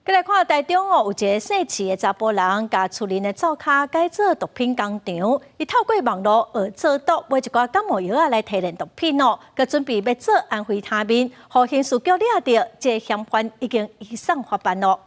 再来看台中有一个姓池的查甫人，甲厝邻的灶骹改做毒品工厂，伊透过网络学做毒，买一寡感冒药来提炼毒品哦，佮准备要做安非他命，互刑事局抓到，这嫌犯已经移送法办咯。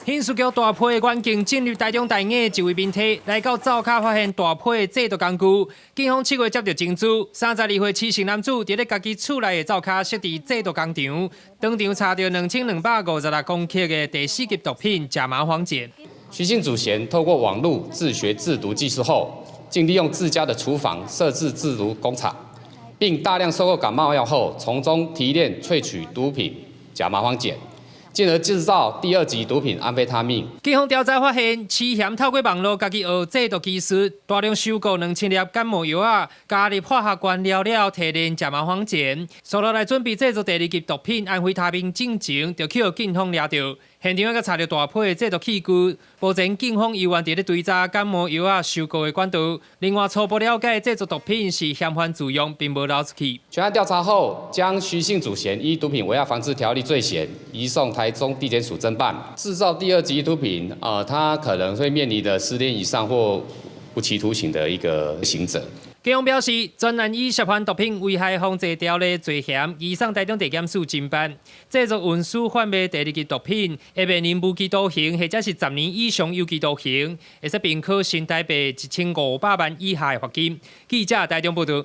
刑事局大批的员警进入台中大雅一位民体，来到灶骹发现大批的制毒工具。警方7月接到证据，32岁痴姓男子伫咧家己厝内的灶骹设置制毒工厂，当场查到2256公克的第4级毒品甲麻黄碱。徐姓祖贤透过网络自学制毒技术后，竟利用自家的厨房设置制毒工厂，并大量收购感冒药后，从中提炼萃取毒品甲麻黄碱。 进而制造第2级毒品安非他命。警方调查发现，痴嫌透过网络家己学制毒技术，大量收购2000粒感冒药啊，加入化学原料了提炼甲麻黄碱，收落来准备制作第2级毒品安非他命进前，就去警方抓到。现场还查到大批的制毒器具，目前警方依然伫咧追查感冒药啊收购的管道。另外，初步了解制作毒品是嫌犯自用，并无流出去。全案调查后，将徐姓祖贤依毒品危害防治条例罪嫌移送台中地检署侦办。制造第2级毒品，他可能会面临的10年以上或无期徒刑的一个刑责。 警方表示，专案以涉犯毒品危害防治条例罪嫌移送台中地检署侦办。制作、运输、贩卖第2级毒品，会面临无期徒刑或者是10年以上有期徒刑，会使并科新台币1500万以下的罚金。记者台中报道。